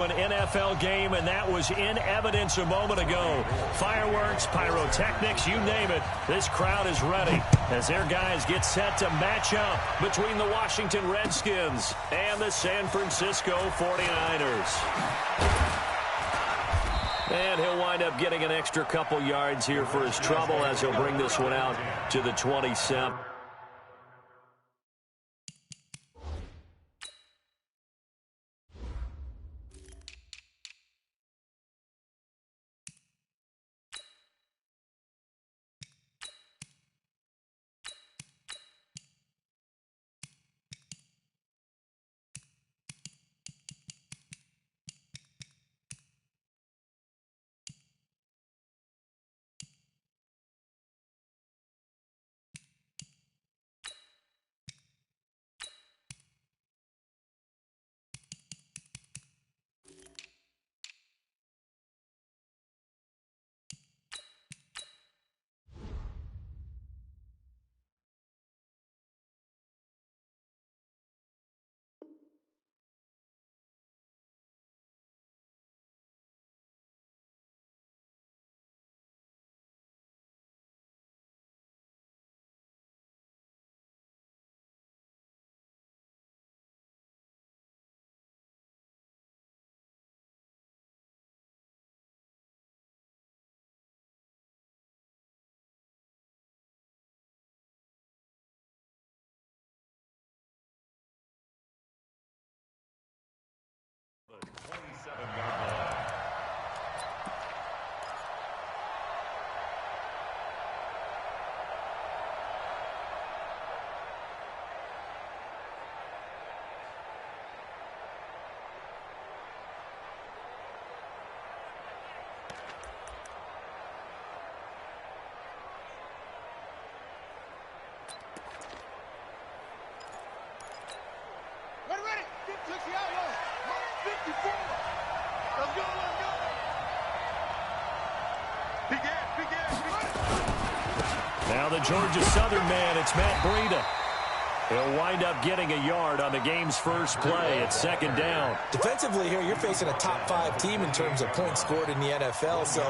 An NFL game, and that was in evidence a moment ago. Fireworks, pyrotechnics, you name it. This crowd is ready as their guys get set to match up between the Washington Redskins and the San Francisco 49ers. And he'll wind up getting an extra couple yards here for his trouble as he'll bring this one out to the 27. Now the Georgia Southern man, it's Matt Breida. He'll wind up getting a yard on the game's first play at second down. Defensively here, you're facing a top-5 team in terms of points scored in the NFL. So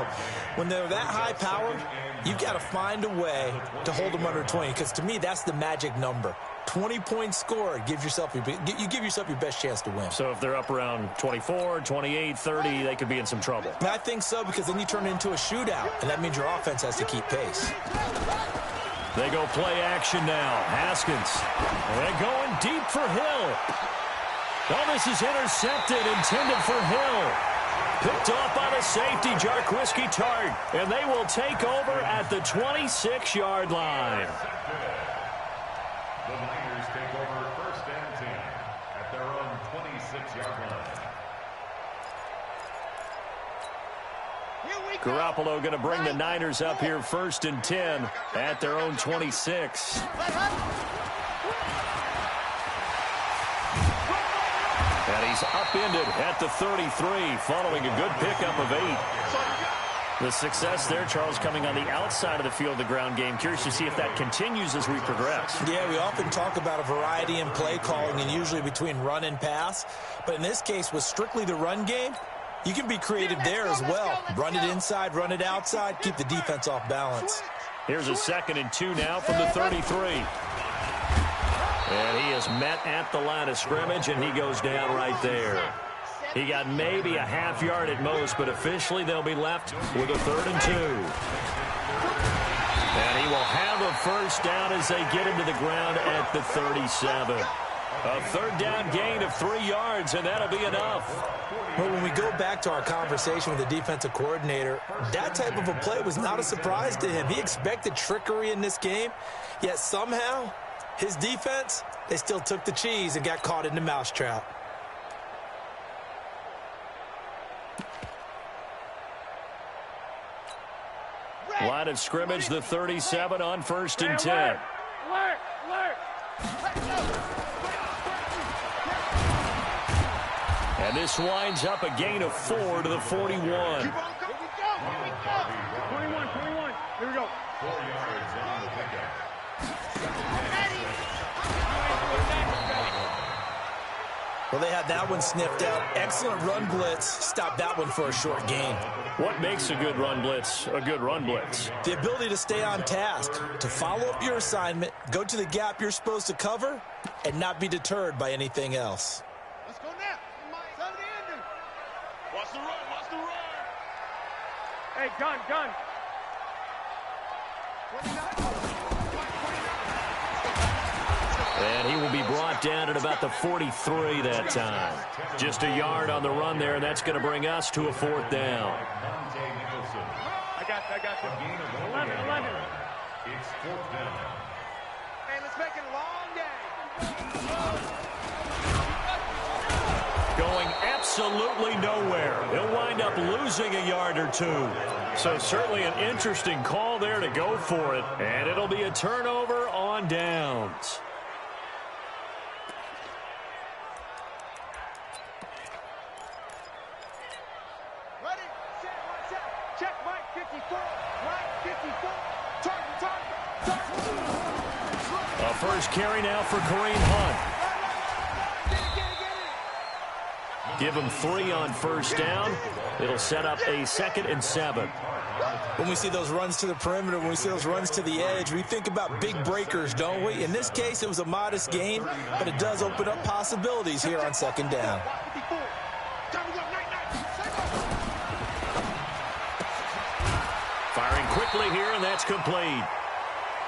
when they're that high powered, you've got to find a way to hold them under 20. Because to me, that's the magic number. 20 points scored, you give yourself your best chance to win. So if they're up around 24, 28, 30, they could be in some trouble. I think so, because then you turn it into a shootout, and that means your offense has to keep pace. They go play action now. Haskins. They're going deep for Hill. Oh, this is intercepted, intended for Hill. Picked off by the safety, Jarquiski Tart. And they will take over at the 26-yard line. The Niners take over first and 10 at their own 26-yard line. Garoppolo going to bring the Niners up here first and 10 at their own 26. And he's upended at the 33 following a good pickup of 8. The success there, Charles, coming on the outside of the field, the ground game. Curious to see if that continues as we progress. Yeah, we often talk about a variety in play calling and usually between run and pass. But in this case, with strictly the run game, you can be creative there as well. Run it inside, run it outside, keep the defense off balance. Here's a 2nd and 2 now from the 33. And he is met at the line of scrimmage, and he goes down right there. He got maybe a half yard at most, but officially they'll be left with a 3rd and 2. And he will have a first down as they get into the ground at the 37. A 3rd down gain of 3 yards, and that'll be enough. But when we go back to our conversation with the defensive coordinator, that type of a play was not a surprise to him. He expected trickery in this game, yet somehow his defense, they still took the cheese and got caught in the mousetrap. Line of scrimmage, the 37 on 1st and 10. And this winds up a gain of 4 to the 41. 21. Here we go. 4 yards on the pickup. Well, they had that one sniffed out. Excellent run blitz. Stopped that one for a short gain. What makes a good run blitz a good run blitz? The ability to stay on task, to follow up your assignment, go to the gap you're supposed to cover, and not be deterred by anything else. Let's go now. Watch the run. Watch the run. Hey, gun. 29. And he will be brought down at about the 43 that time. Just a yard on the run there, and that's going to bring us to a 4th down. I got you. 11. It's 4th down. Hey, let's make it a long game. Going absolutely nowhere. He'll wind up losing a yard or two. So certainly an interesting call there to go for it. And it'll be a turnover on downs. Ready, set, watch out. Check Mike 54. Mike 54. Target. A first carry now for Kareem Hunt. Get it. Give him 3 on first down. It'll set up a 2nd and 7. When we see those runs to the perimeter, when we see those runs to the edge, we think about big breakers, don't we? In this case, it was a modest gain, but it does open up possibilities here on 2nd down. Firing quickly here, and that's complete.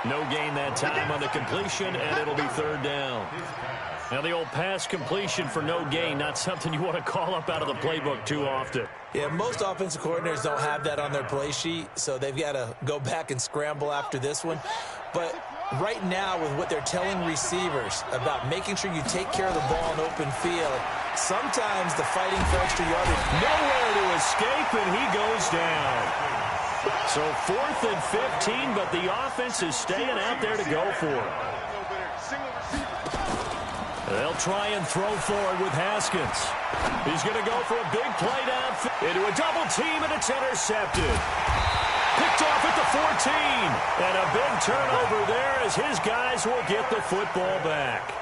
No gain that time on the completion, and it'll be 3rd down. Now the old pass completion for no gain, not something you want to call up out of the playbook too often. Yeah, most offensive coordinators don't have that on their play sheet, so they've got to go back and scramble after this one. But right now, with what they're telling receivers about making sure you take care of the ball in open field, sometimes the fighting for extra yardage, Nowhere to escape, and he goes down. So 4th and 15, but the offense is staying out there to go for it. They'll try and throw forward with Haskins. He's going to go for a big play downfield into a double team, and it's intercepted. Picked off at the 14. And a big turnover there as his guys will get the football back.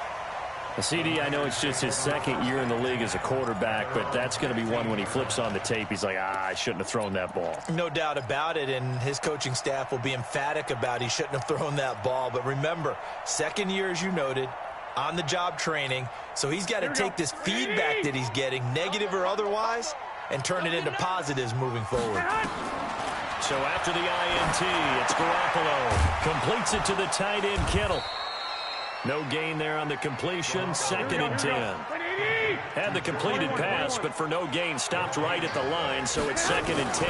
CD, I know it's just his 2nd year in the league as a quarterback, but that's going to be one when he flips on the tape. He's like, I shouldn't have thrown that ball. No doubt about it, and his coaching staff will be emphatic about he shouldn't have thrown that ball. But remember, 2nd year, as you noted, on-the-job training, so he's got to take this feedback that he's getting, negative or otherwise, and turn it into positives moving forward. So after the INT, it's Garoppolo. Completes it to the tight end, Kittle. No gain there on the completion, 2nd and 10. Had the completed pass, but for no gain, stopped right at the line, so it's 2nd and 10.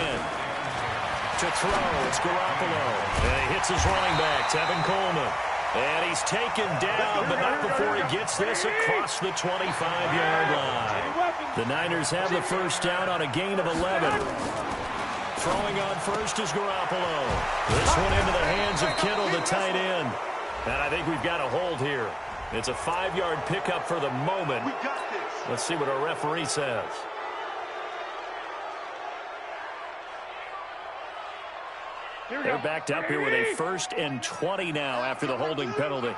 To throw, it's Garoppolo. And he hits his running back, Tevin Coleman. And he's taken down, but not before he gets this across the 25-yard line. The Niners have the first down on a gain of 11. Throwing on first is Garoppolo. This one into the hands of Kittle, the tight end. And I think we've got a hold here. It's a 5-yard pickup for the moment. Let's see what our referee says. They're backed up here with a 1st and 20 now after the holding penalty.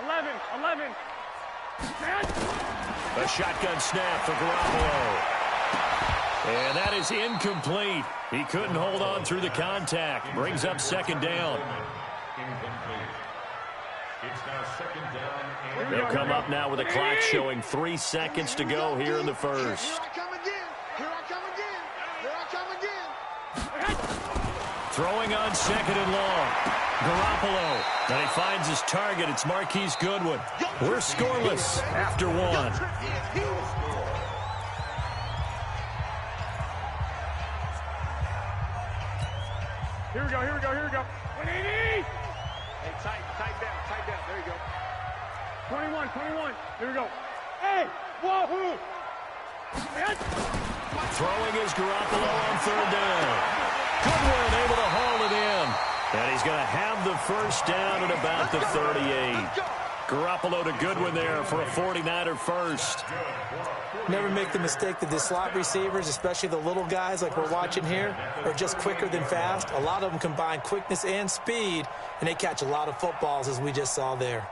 11. A shotgun snap for Garoppolo. And that is incomplete. He couldn't hold on through the contact. Brings up 2nd down. They'll come up now with a clock showing 3 seconds to go here in the first. Here I come again. Throwing on 2nd and long. Garoppolo. And he finds his target. It's Marquise Goodwin. We're scoreless after 1. Here we go. 180. Hey, tight down. There you go. 21. Here we go. Hey, wahoo. Throwing is Garoppolo on 3rd down. Goodwin able to haul it in. And he's going to have the first down at about the 38. Garoppolo to Goodwin there for a 49er first. Never make the mistake that the slot receivers, especially the little guys like we're watching here, are just quicker than fast. A lot of them combine quickness and speed, and they catch a lot of footballs, as we just saw there.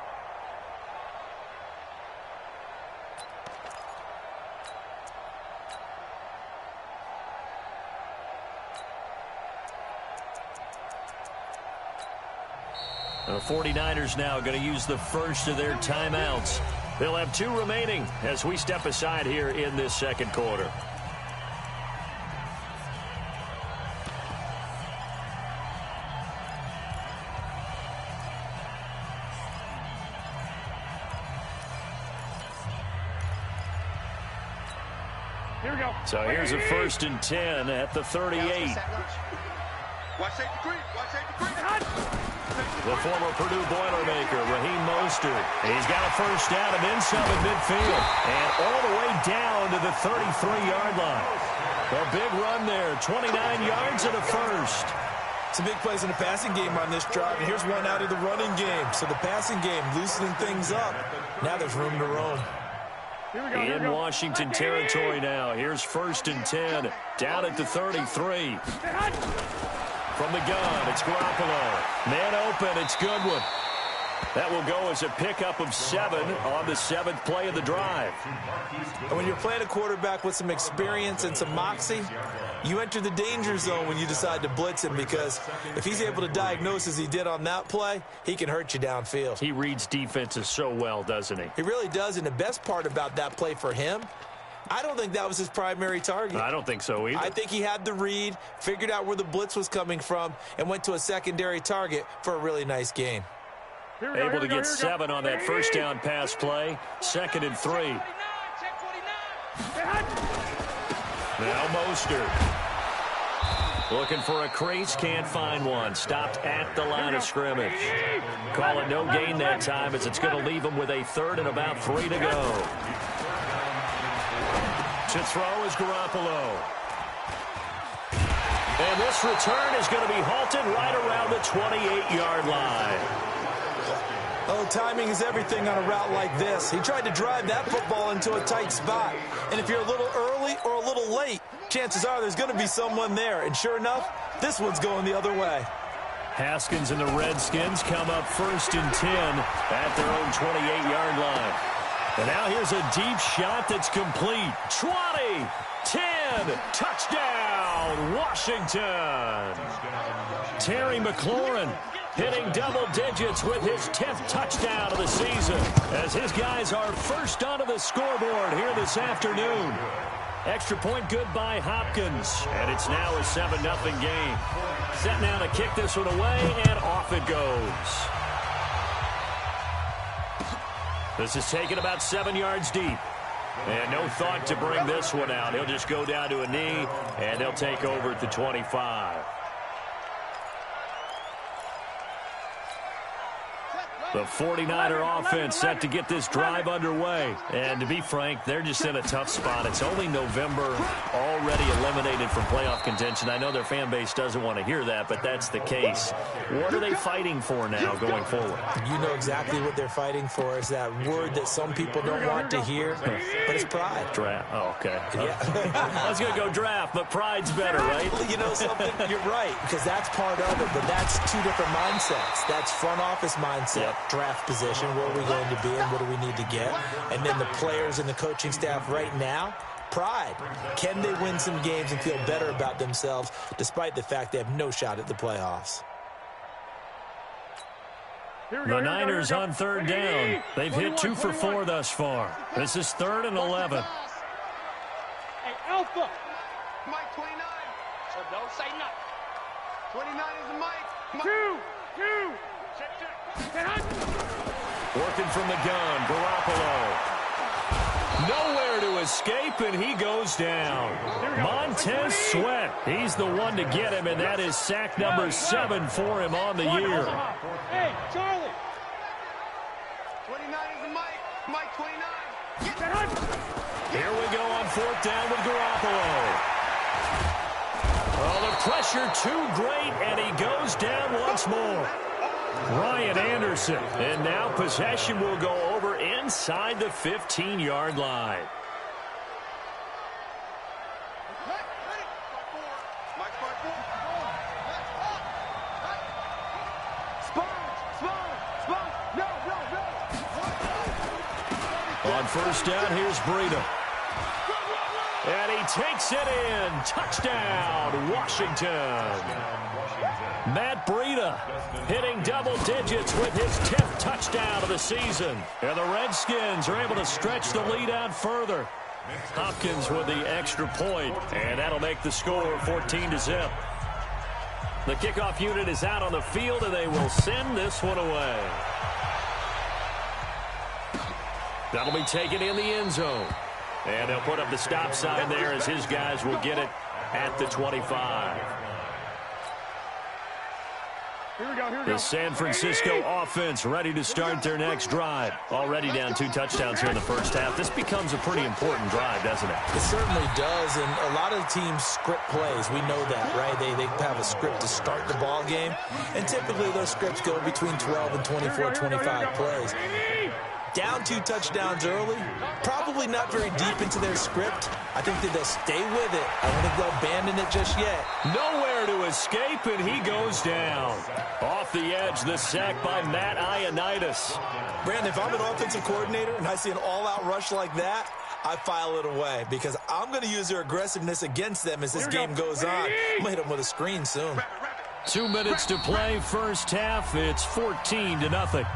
The 49ers now going to use the first of their timeouts. They'll have 2 remaining as we step aside here in this second quarter. Here we go. So here's a 1st and 10 at the 38. Watch safety creep. Watch safety creep. The former Purdue Boilermaker, Raheem Mostert. He's got a first down and then some at midfield. And all the way down to the 33-yard line. A big run there, 29 yards and a first. Some big plays in the passing game on this drive, and here's one out of the running game. So the passing game loosening things up. Now there's room to roam. In Washington territory now. Here's 1st and 10. Down at the 33. From the gun, it's Garoppolo. Man open, it's Goodwin. That will go as a pickup of 7 on the 7th play of the drive. And when you're playing a quarterback with some experience and some moxie, you enter the danger zone when you decide to blitz him, because if he's able to diagnose as he did on that play, he can hurt you downfield. He reads defenses so well, doesn't he? He really does, and the best part about that play for him, I don't think that was his primary target. I don't think so either. I think he had the read, figured out where the blitz was coming from, and went to a secondary target for a really nice gain. Able to get 7 on that first down pass play. 2nd and 3. Now Mostert. Looking for a crease, can't find one. Stopped at the line of scrimmage. Call it no gain that time, as it's going to leave him with a 3rd and about 3 to go. To throw is Garoppolo. And this return is going to be halted right around the 28-yard line. Oh, timing is everything on a route like this. He tried to drive that football into a tight spot. And if you're a little early or a little late, chances are there's going to be someone there. And sure enough, this one's going the other way. Haskins and the Redskins come up 1st and 10 at their own 28-yard line. And now here's a deep shot that's complete. 20, 10, touchdown, Washington. Terry McLaurin hitting double digits with his 10th touchdown of the season, as his guys are first onto the scoreboard here this afternoon. Extra point good by Hopkins, and it's now a 7-0 game. Set now to kick this one away, and off it goes. This is taken about 7 yards deep. And no thought to bring this one out. He'll just go down to a knee, and they'll take over at the 25. The 49er offense set to get this drive underway. And to be frank, they're just in a tough spot. It's only November, already eliminated from playoff contention. I know their fan base doesn't want to hear that, but that's the case. What are they fighting for now going forward? You know exactly what they're fighting for. Is that word that some people don't want to hear, but it's pride. Draft. Oh, okay. Yeah. I was going to go draft, but pride's better, right? You know something? You're right, because that's part of it, but that's 2 different mindsets. That's front office mindset. Yep. Draft position, where are we going to be and what do we need to get? And then the players and the coaching staff right now, pride. Can they win some games and feel better about themselves despite the fact they have no shot at the playoffs? The Niners on 3rd down. They've hit 2 for 4 thus far. This is 3rd and 11. Hey, Alpha. Mike 29. So don't say nothing. 29 is the Mike. 2. Working from the gun, Garoppolo. Nowhere to escape, and he goes down. Montez Sweat, he's the one to get him, and that is sack number 7 for him on the year. Hey, Charlie. 29 is the Mike. Mike 29. Here we go on 4th down with Garoppolo. Oh, the pressure too great, and he goes down once more. Ryan Anderson, and now possession will go over inside the 15-yard line. On 1st down, here's Breida. And he takes it in. Touchdown, Washington. Matt Breida hitting double digits with his 10th touchdown of the season. And the Redskins are able to stretch the lead out further. Hopkins with the extra point, and that'll make the score 14-0. The kickoff unit is out on the field, and they will send this one away. That'll be taken in the end zone. And they'll put up the stop sign there as his guys will get it at the 25. The San Francisco offense ready to start their next drive. Already down 2 touchdowns here in the first half. This becomes a pretty important drive, doesn't it? It certainly does, and a lot of teams script plays. We know that, right? They have a script to start the ball game, and typically those scripts go between 12 and 24, 25 plays. Down 2 touchdowns early, probably not very deep into their script. I think that they'll stay with it. I don't think they'll abandon it just yet. Nowhere to escape, and he goes down. Off the edge, the sack by Matt Ioannidis. Brandon, if I'm an offensive coordinator and I see an all-out rush like that, I file it away because I'm going to use their aggressiveness against them as this game goes on. I'm going to hit them with a screen soon. 2 minutes to play, first half. It's 14-0.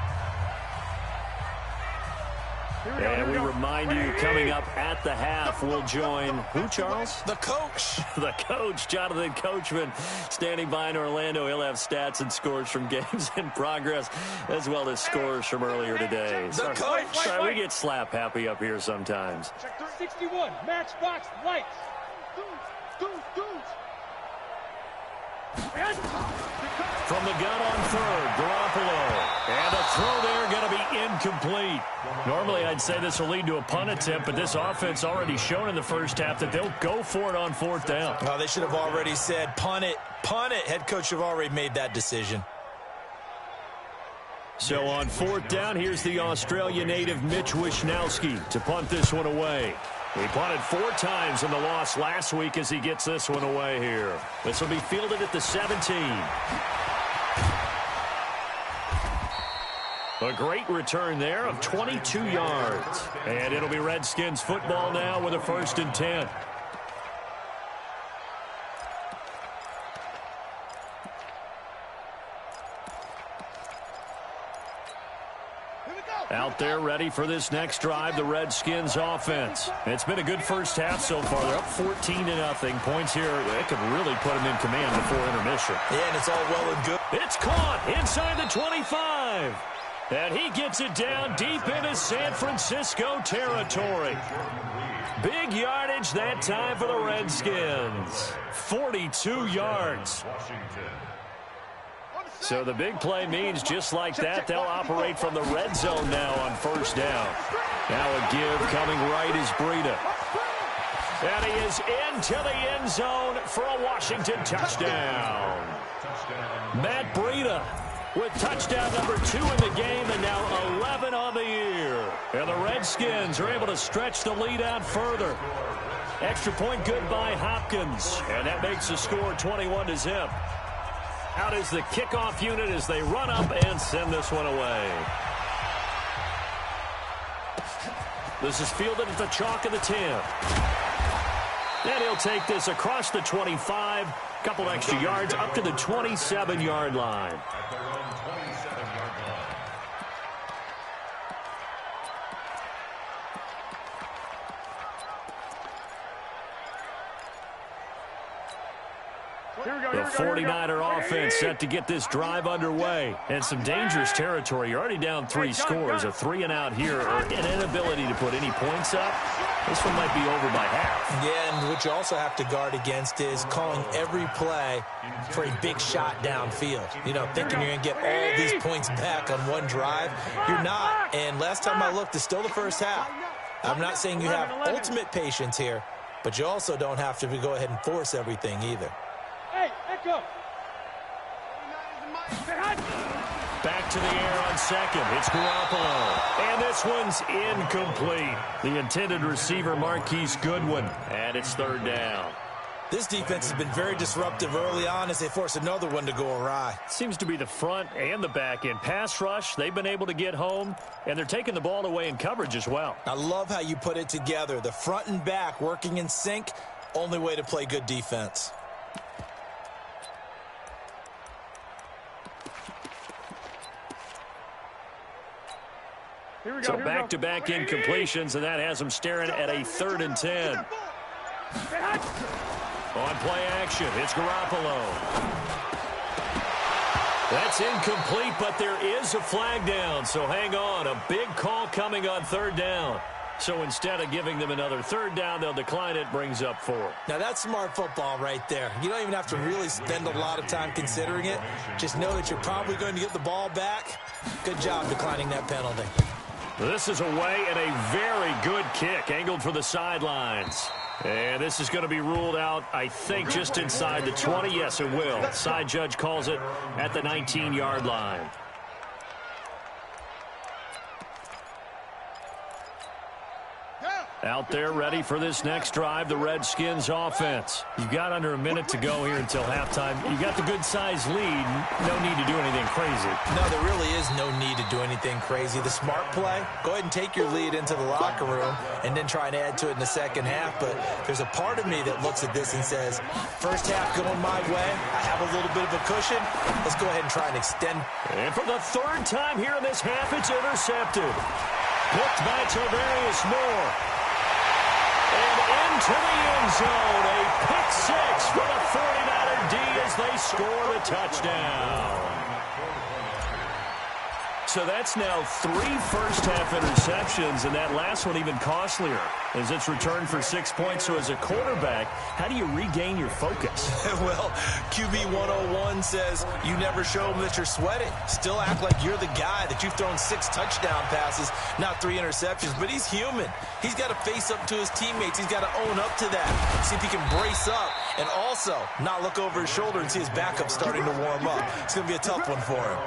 And we remind you, coming up at the half, we'll join who, Charles? The coach. The coach, Jonathan Coachman, standing by in Orlando. He'll have stats and scores from games in progress, as well as scores from earlier today. The coach. Sorry, we get slap happy up here sometimes. Check 61, matchbox lights. From the gun on third, Garoppolo. And a throw there going to be incomplete. Normally, I'd say this will lead to a punt attempt, but this offense already shown in the first half that they'll go for it on 4th down. Well, they should have already said, punt it, punt it. Head coach should have already made that decision. So on 4th down, here's the Australia native Mitch Wishnowski to punt this one away. He punted 4 times in the loss last week as he gets this one away here. This will be fielded at the 17. A great return there of 22 yards. And it'll be Redskins football now with a 1st and 10. Out there ready for this next drive, the Redskins offense. It's been a good first half so far. They're up 14-0. Points here, it could really put them in command before intermission. Yeah, and it's all well and good. It's caught inside the 25. And he gets it down deep into San Francisco territory. Big yardage that time for the Redskins. 42 yards. So the big play means just like that, they'll operate from the red zone now on 1st down. Now a give coming right is Breida. And he is into the end zone for a Washington touchdown. Matt Breida with touchdown number 2 in the game and now 11 on the year. And the Redskins are able to stretch the lead out further. Extra point good by Hopkins. And that makes the score 21-0. Out is the kickoff unit as they run up and send this one away. This is fielded at the chalk of the 10. And he'll take this across the 25. Couple extra yards up to the 27-yard line. The 49er offense set to get this drive underway. And some dangerous territory. You're already down 3 scores. A 3-and-out here or an inability to put any points up. This one might be over by half. Yeah, and what you also have to guard against is calling every play for a big shot downfield. You know, thinking you're going to get all these points back on one drive. You're not. And last time I looked, it's still the first half. I'm not saying you have ultimate patience here, but you also don't have to go ahead and force everything either. Hey, Echo. Back to the air on second. It's Garoppolo. And this one's incomplete. The intended receiver, Marquise Goodwin. And it's 3rd down. This defense has been very disruptive early on as they force another one to go awry. Seems to be the front and the back end. Pass rush, they've been able to get home, and they're taking the ball away in coverage as well. I love how you put it together. The front and back working in sync, only way to play good defense. So back-to-back incompletions, and that has them staring at a 3rd and 10. On play action, it's Garoppolo. That's incomplete, but there is a flag down, so hang on. A big call coming on 3rd down. So instead of giving them another 3rd down, they'll decline it, brings up 4. Now that's smart football right there. You don't even have to really spend a lot of time considering it. Just know that you're probably going to get the ball back. Good job declining that penalty. This is away and a very good kick, angled for the sidelines. And this is going to be ruled out, I think, just inside the 20. Yes, it will. Side judge calls it at the 19-yard line. Out there ready for this next drive, the Redskins offense. You've got under a minute to go here until halftime. You got the good-sized lead. No need to do anything crazy. No, there really is no need to do anything crazy. The smart play, go ahead and take your lead into the locker room and then try and add to it in the second half. But there's a part of me that looks at this and says, first half going my way. I have a little bit of a cushion. Let's go ahead and try and extend. And for the 3rd time here in this half, it's intercepted. Picked by Tavarius Moore. And into the end zone, a pick 6 for the 49er D as they score the touchdown. So that's now 3 first-half interceptions, and that last one even costlier as it's returned for 6 points. So as a quarterback, how do you regain your focus? Well, QB 101 says you never show them that you're sweating. Still act like you're the guy, that you've thrown 6 touchdown passes, not 3 interceptions. But he's human. He's got to face up to his teammates. He's got to own up to that. See if he can brace up and also not look over his shoulder and see his backup starting to warm up. It's going to be a tough one for him.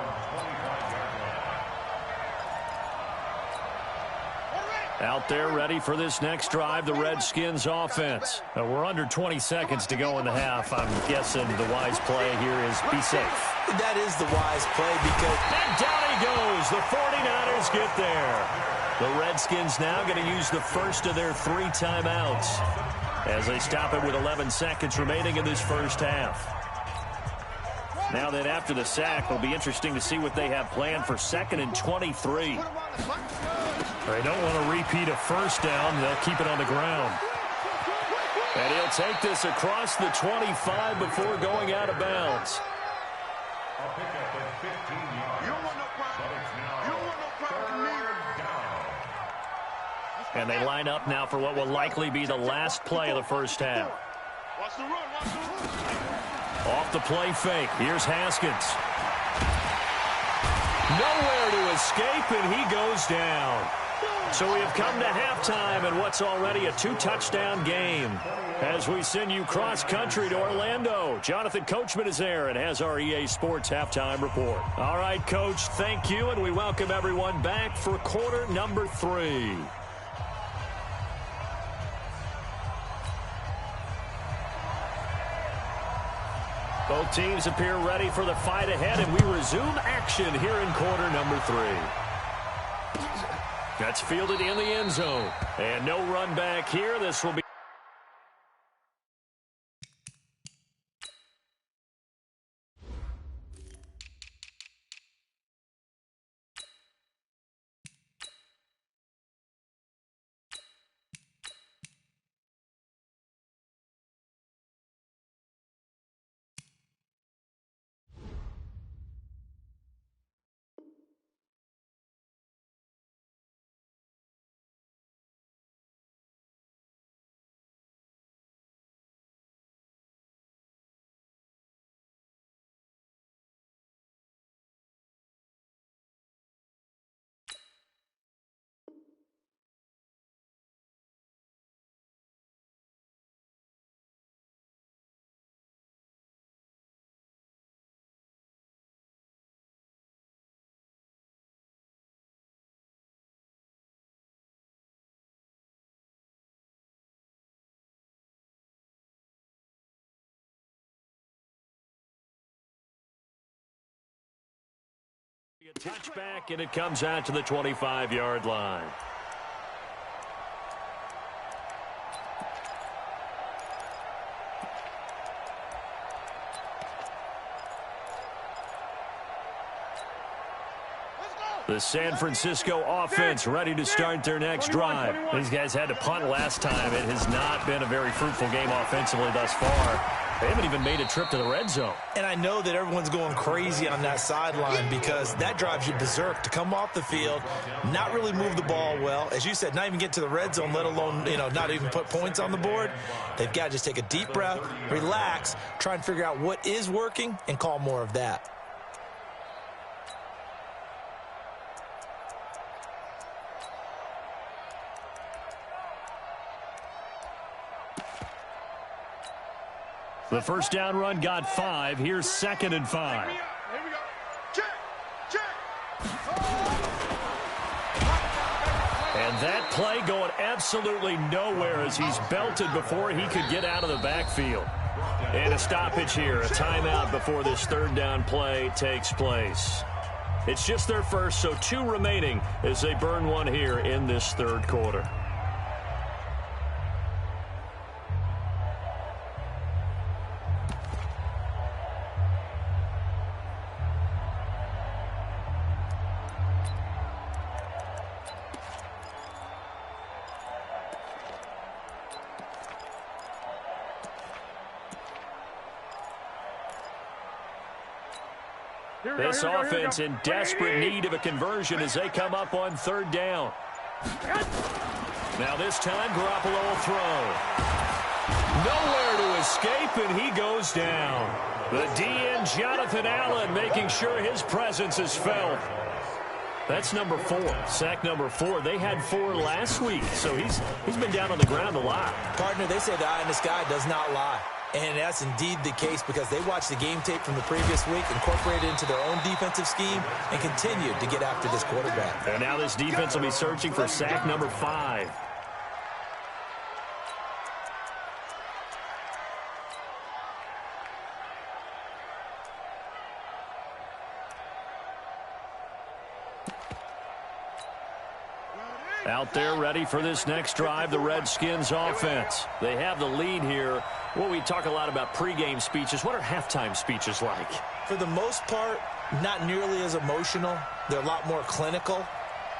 Out there ready for this next drive, the Redskins offense. We're under 20 seconds to go in the half. I'm guessing the wise play here is be safe. That is the wise play because... And down he goes. The 49ers get there. The Redskins now going to use the first of their 3 timeouts as they stop it with 11 seconds remaining in this first half. Now that after the sack, it'll be interesting to see what they have planned for 2nd and 23. They don't want to repeat a first down. They'll keep it on the ground. And he'll take this across the 25 before going out of bounds. I'll pick up at 15 yards. You don't want no problem. You don't want no problem down. And they line up now for what will likely be the last play of the first half. Watch the run, watch the run. Off the play fake. Here's Haskins. Nowhere to escape, and he goes down. So we have come to halftime in what's already a 2-touchdown game. As we send you cross-country to Orlando, Jonathan Coachman is there and has our EA Sports halftime report. All right, Coach, thank you, and we welcome everyone back for quarter number 3. Both teams appear ready for the fight ahead, and we resume action here in quarter number 3. That's fielded in the end zone. And no run back here. This will be Touchback, and it comes out to the 25-yard line. The San Francisco offense ready to start their next drive. These guys had to punt last time. It has not been a very fruitful game offensively thus far. They haven't even made a trip to the red zone. And I know that everyone's going crazy on that sideline because that drives you berserk to come off the field, not really move the ball well. As you said, not even get to the red zone, let alone, not even put points on the board. They've got to just take a deep breath, relax, try and figure out what is working and call more of that. The first down run got 5. Here's 2nd and 5. Here we go. Check. And that play going absolutely nowhere as he's belted before he could get out of the backfield. And a stoppage here, a timeout before this 3rd down play takes place. It's just their first, so 2 remaining as they burn one here in this 3rd quarter. This offense in desperate need of a conversion as they come up on 3rd down. Now this time, Garoppolo will throw. Nowhere to escape, and he goes down. The DN, Jonathan Allen, making sure his presence is felt. That's number 4, sack number 4. They had 4 last week, so he's been down on the ground a lot. Partner, they say the eye in the sky does not lie. And that's indeed the case because they watched the game tape from the previous week, incorporated it into their own defensive scheme, and continued to get after this quarterback. And now this defense will be searching for sack number 5. Out there ready for this next drive, the Redskins offense. They have the lead here. Well, we talk a lot about pregame speeches. What are halftime speeches like? For the most part, not nearly as emotional. They're a lot more clinical.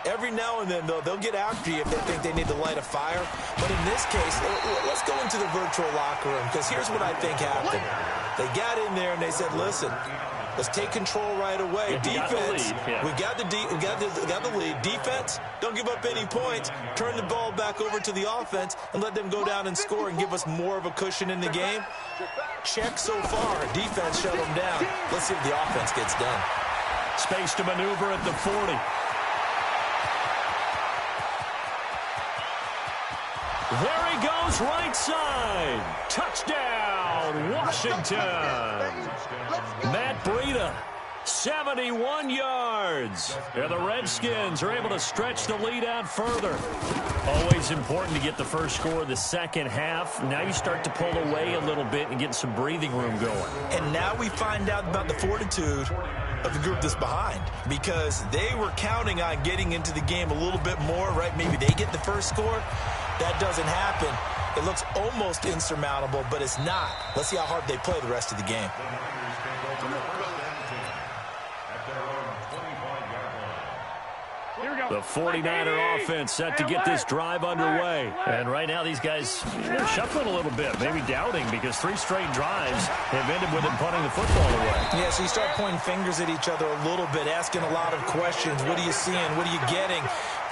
Every now and then, though, they'll get after you if they think they need to light a fire. But in this case, let's go into the virtual locker room because here's what I think happened. They got in there and they said, listen, let's take control right away. Defense, we got the lead. Defense, don't give up any points. Turn the ball back over to the offense and let them go down and score and give us more of a cushion in the game. Check so far. Defense shut them down. Let's see if the offense gets done. Space to maneuver at the 40. There he goes, right side. Touchdown, Washington. Matt Breida, 71 yards. And the Redskins are able to stretch the lead out further. Always important to get the first score of the second half. Now you start to pull away a little bit and get some breathing room going. And now we find out about the fortitude of the group that's behind because they were counting on getting into the game a little bit more, right? Maybe they get the first score. That doesn't happen. It looks almost insurmountable, but it's not. Let's see how hard they play the rest of the game. The 49er offense set to get this drive underway. And right now these guys are shuffling a little bit, maybe doubting because 3 straight drives have ended with them punting the football away. Yeah, so you start pointing fingers at each other a little bit, asking a lot of questions. What are you seeing? What are you getting?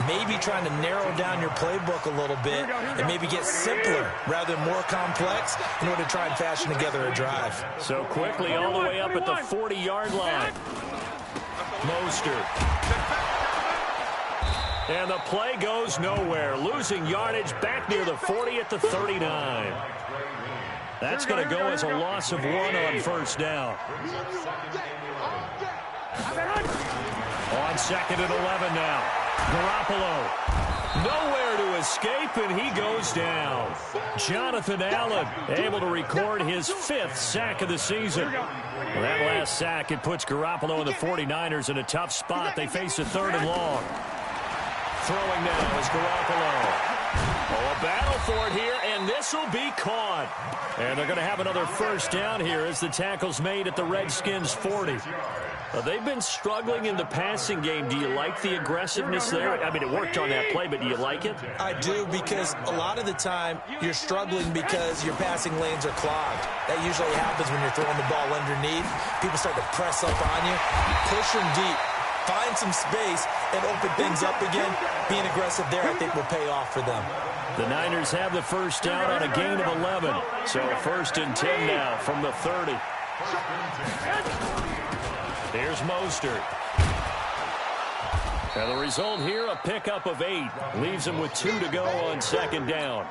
Maybe trying to narrow down your playbook a little bit and maybe get simpler rather than more complex in order to try and fashion together a drive. So quickly all the way up at the 40-yard line. Mostert. And the play goes nowhere. Losing yardage back near the 40 at the 39. That's going to go as a loss of 1 on first down. On 2nd and 11 now. Garoppolo. Nowhere to escape, and he goes down. Jonathan Allen able to record his 5th sack of the season. Well, that last sack, it puts Garoppolo and the 49ers in a tough spot. They face a 3rd and long. Throwing now is Garoppolo. Oh, a battle for it here, and this will be caught. And they're going to have another first down here as the tackle's made at the Redskins' 40. They've been struggling in the passing game. Do you like the aggressiveness there? I mean, it worked on that play, but do you like it? I do, because a lot of the time you're struggling because your passing lanes are clogged. That usually happens when you're throwing the ball underneath. People start to press up on you. Push them deep. Find some space and open things up again. Being aggressive there, I think, will pay off for them. The Niners have the first down on a gain of 11. So 1st and 10 now from the 30. Here's Mostert. And the result here, a pickup of 8. Leaves him with 2 to go on 2nd down.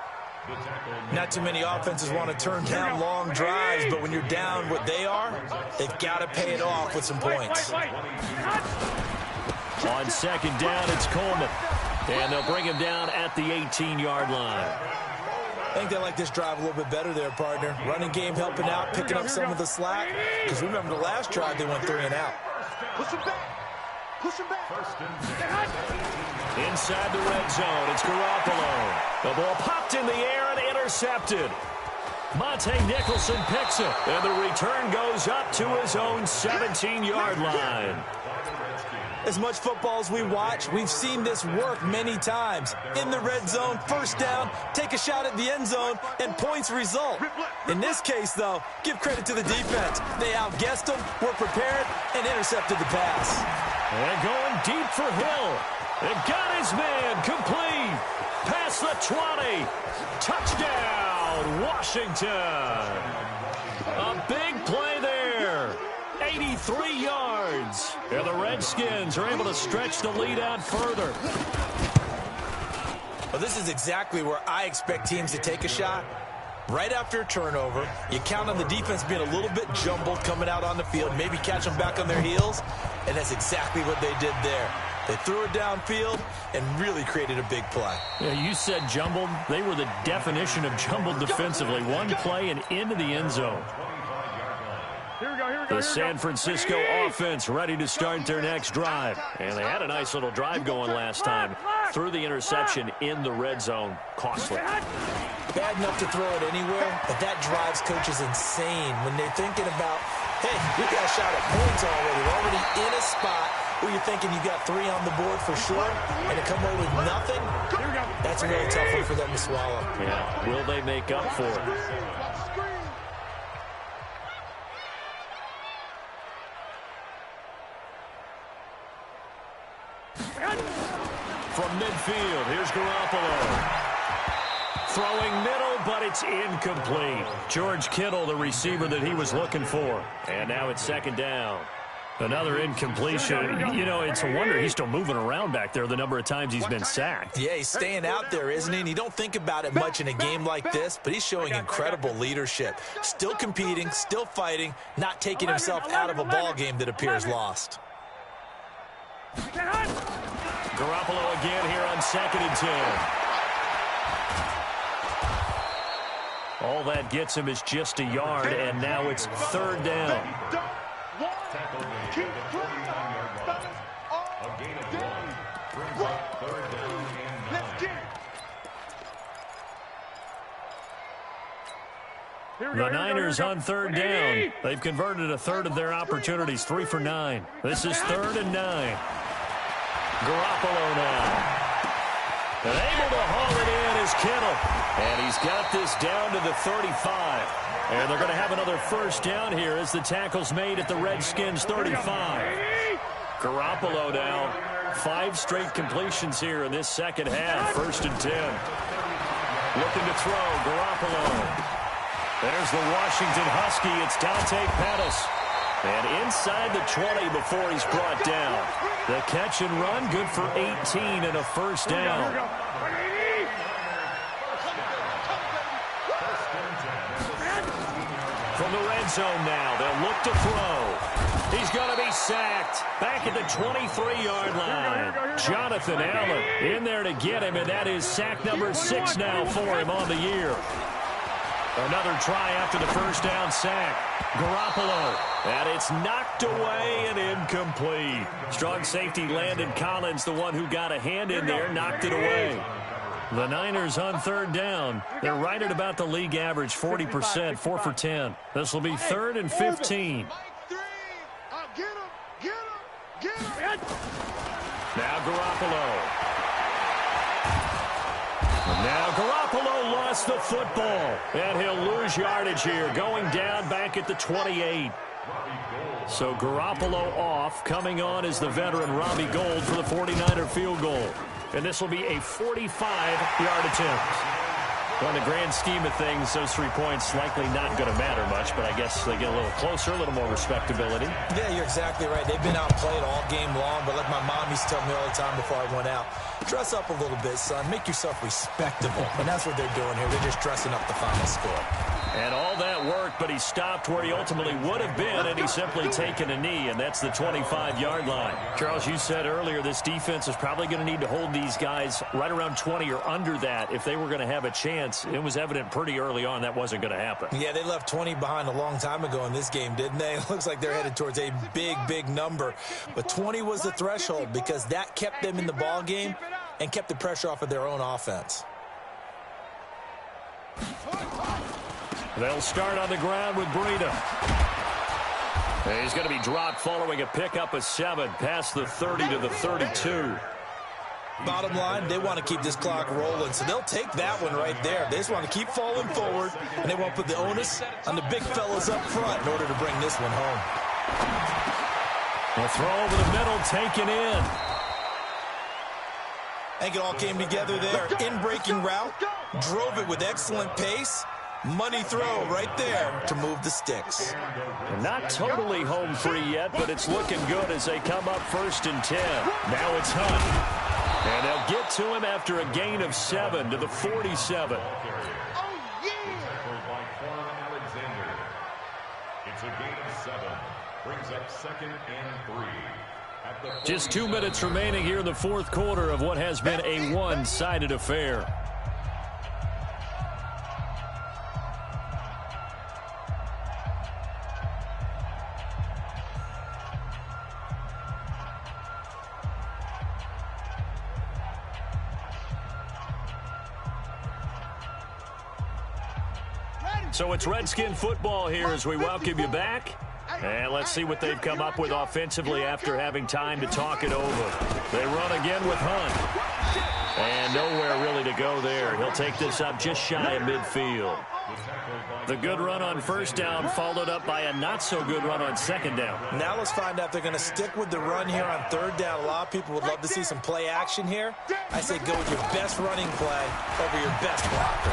Not too many offenses want to turn down long drives, but when you're down what they are, they've got to pay it off with some points. On 2nd down, it's Coleman. And they'll bring him down at the 18-yard line. I think they like this drive a little bit better there, partner. Running game helping out, picking up some of the slack. Because remember the last drive, they went 3 and out. Push him back. Push him back. Inside the red zone, it's Garoppolo. The ball popped in the air and intercepted. Monte Nicholson picks it. And the return goes up to his own 17-yard line. As much football as we watch, we've seen this work many times. In the red zone, first down, take a shot at the end zone, and points result. In this case, though, give credit to the defense. They outguessed them, were prepared, and intercepted the pass. And going deep for Hill. They've got his man complete. Past the 20. Touchdown, Washington. A big play there. 83 yards. And the Redskins are able to stretch the lead out further. Well, this is exactly where I expect teams to take a shot. Right after a turnover, you count on the defense being a little bit jumbled coming out on the field, maybe catch them back on their heels, and that's exactly what they did there. They threw it downfield and really created a big play. Yeah, you said jumbled. They were the definition of jumbled defensively. One play and into the end zone. The San Francisco offense ready to start their next drive. And they had a nice little drive going last time. Threw the interception in the red zone. Costly. Bad enough to throw it anywhere, but that drives coaches insane when they're thinking about, hey, we got a shot at points already. We're already in a spot where you're thinking you got 3 on the board for sure, and to come away with nothing, that's a really tough one for them to swallow. Yeah, will they make up for it? From midfield, here's Garoppolo. Throwing middle, but it's incomplete. George Kittle, the receiver that he was looking for. And now it's 2nd down. Another incompletion. You know, it's a wonder he's still moving around back there the number of times he's been sacked. Yeah, he's staying out there, isn't he? And you don't think about it much in a game like this, but he's showing incredible leadership. Still competing, still fighting, not taking himself out of a ball game that appears lost. Garoppolo again here on 2nd and 10. All that gets him is just a yard, and now it's 3rd down. The Niners on 3rd down. They've converted a third of their opportunities, 3 for 9. This is 3rd and 9. Garoppolo now. And able to haul it in is Kittle. And he's got this down to the 35. And they're going to have another first down here as the tackle's made at the Redskins' 35. Garoppolo now. 5 straight completions here in this second half. 1st and 10. Looking to throw. Garoppolo. There's the Washington Husky. It's Dante Pettis. And inside the 20 before he's brought down. The catch and run, good for 18 and a first down. From the red zone now, they'll look to throw. He's going to be sacked. Back at the 23-yard line. Jonathan Allen in there to get him, and that is sack number 6 now for him on the year. Another try after the first down sack. Garoppolo. And it's knocked away and incomplete. Strong safety Landon Collins, the one who got a hand in there, knocked it away. The Niners on third down. They're right at about the league average, 40%, 4 for 10. This will be 3rd and 15. Now Garoppolo. Now Garoppolo lost the football, and he'll lose yardage here, going down back at the 28. So Garoppolo off. Coming on is the veteran Robbie Gould for the 49er field goal. And this will be a 45-yard attempt. Well, in the grand scheme of things, those 3 points likely not going to matter much, but I guess they get a little closer, a little more respectability. Yeah, you're exactly right. They've been outplayed all game long, but like my mom used to tell me all the time before I went out, dress up a little bit, son. Make yourself respectable. And that's what they're doing here. They're just dressing up the final score. And all that worked, but he stopped where he ultimately would have been, and he's simply taken a knee, and that's the 25-yard line. Charles, you said earlier this defense is probably going to need to hold these guys right around 20 or under that if they were going to have a chance. It was evident pretty early on that wasn't going to happen. Yeah, they left 20 behind a long time ago in this game, didn't they? It looks like they're headed towards a big, big number. But 20 was the threshold because that kept them in the ball game and kept the pressure off of their own offense. They'll start on the ground with Breida. He's going to be dropped following a pickup of 7 past the 30 to the 32. Bottom line, they want to keep this clock rolling, so they'll take that one right there. They just want to keep falling forward, and they want to put the onus on the big fellas up front in order to bring this one home. A throw over the middle, taken in. I think it all came together there. In-breaking route, drove it with excellent pace. Money throw right there to move the sticks. Not totally home free yet, but it's looking good as they come up 1st and 10. Now it's Hunt. And they'll get to him after a gain of 7 to the 47. It's a gain of 7. Brings up 2nd and 3. Just 2 minutes remaining here in the 4th quarter of what has been a one-sided affair. So it's Redskin football here as we welcome you back. And let's see what they've come up with offensively after having time to talk it over. They run again with Hunt. And nowhere really to go there. He'll take this up just shy of midfield. The good run on 1st down followed up by a not-so-good run on 2nd down. Now let's find out if they're going to stick with the run here on 3rd down. A lot of people would love to see some play action here. I say go with your best running play over your best blocker.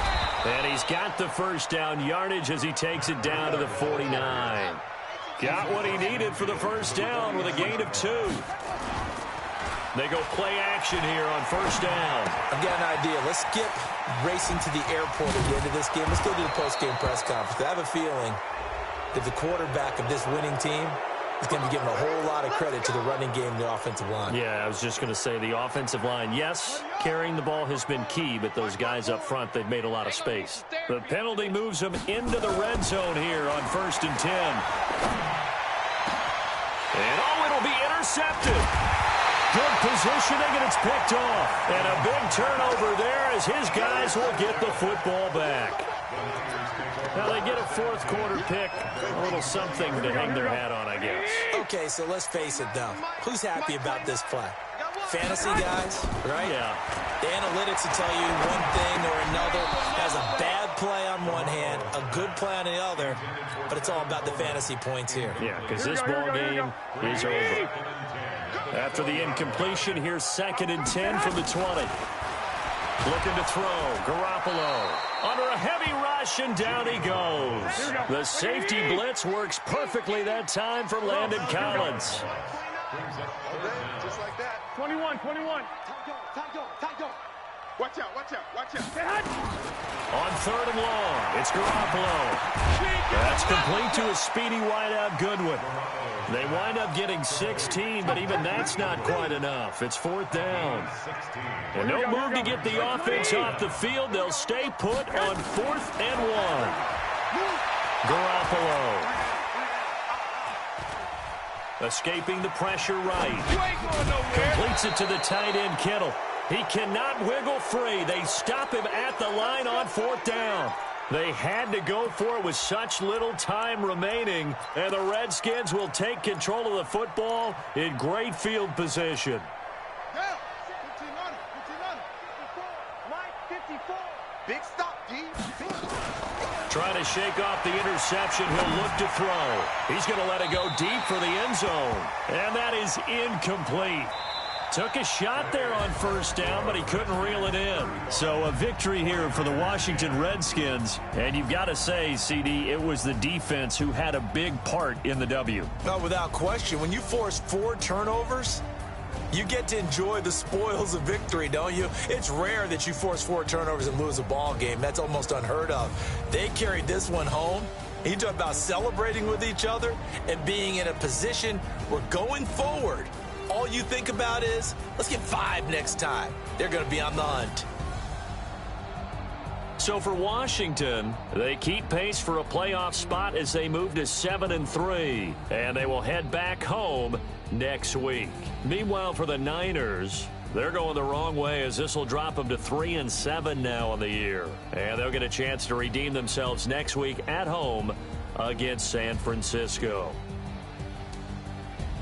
And he's got the 1st down yardage as he takes it down to the 49. Got what he needed for the 1st down with a gain of 2. They go play action here on 1st down. I've got an idea. Let's skip racing to the airport at the end of this game. Let's go to the post-game press conference. I have a feeling that the quarterback of this winning team is going to be given a whole lot of credit to the running game and the offensive line. Yeah, I was just going to say the offensive line, yes, carrying the ball has been key, but those guys up front, they've made a lot of space. The penalty moves them into the red zone here on 1st and 10. And it'll be intercepted. Good positioning, and it's picked off. And a big turnover there as his guys will get the football back. Now they get a 4th quarter pick, a little something to hang their hat on, I guess. Okay, so let's face it, though. Who's happy about this play? Fantasy guys, right? Yeah. The analytics will tell you one thing or another. Has a bad play on one hand, a good play on the other, but it's all about the fantasy points here. Yeah, because this ball game is over. After the incompletion, here's 2nd and 10 from the 20. Looking to throw. Garoppolo under a heavy rush, and down he goes. The safety blitz works perfectly that time for Landon Collins. Just like that. 21. Time go. Watch out. On 3rd and long. It's Garoppolo. That's complete to a speedy wideout Goodwin. They wind up getting 16, but even that's not quite enough. It's 4th down. And no move to get the offense off the field. They'll stay put on 4th and 1. Garoppolo. Escaping the pressure right. Completes it to the tight end, Kittle. He cannot wiggle free. They stop him at the line on 4th down. They had to go for it with such little time remaining, and the Redskins will take control of the football in great field position. Big stop, D. Trying to shake off the interception. He'll look to throw. He's going to let it go deep for the end zone. And that is incomplete. Took a shot there on 1st down, but he couldn't reel it in. So a victory here for the Washington Redskins. And you've got to say, CD, it was the defense who had a big part in the W. No, without question. When you force 4 turnovers, you get to enjoy the spoils of victory, don't you? It's rare that you force 4 turnovers and lose a ball game. That's almost unheard of. They carried this one home. You talk about celebrating with each other and being in a position where going forward, all you think about is, let's get 5 next time. They're going to be on the hunt. So for Washington, they keep pace for a playoff spot as they move to 7-3, and they will head back home next week. Meanwhile, for the Niners, they're going the wrong way as this will drop them to 3-7 now on the year. And they'll get a chance to redeem themselves next week at home against San Francisco.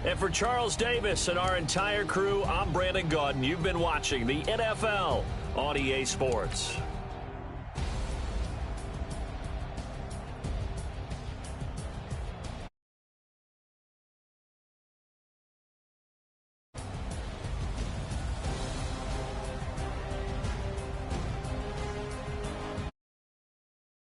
And for Charles Davis and our entire crew, I'm Brandon Gaudin. You've been watching the NFL on EA Sports.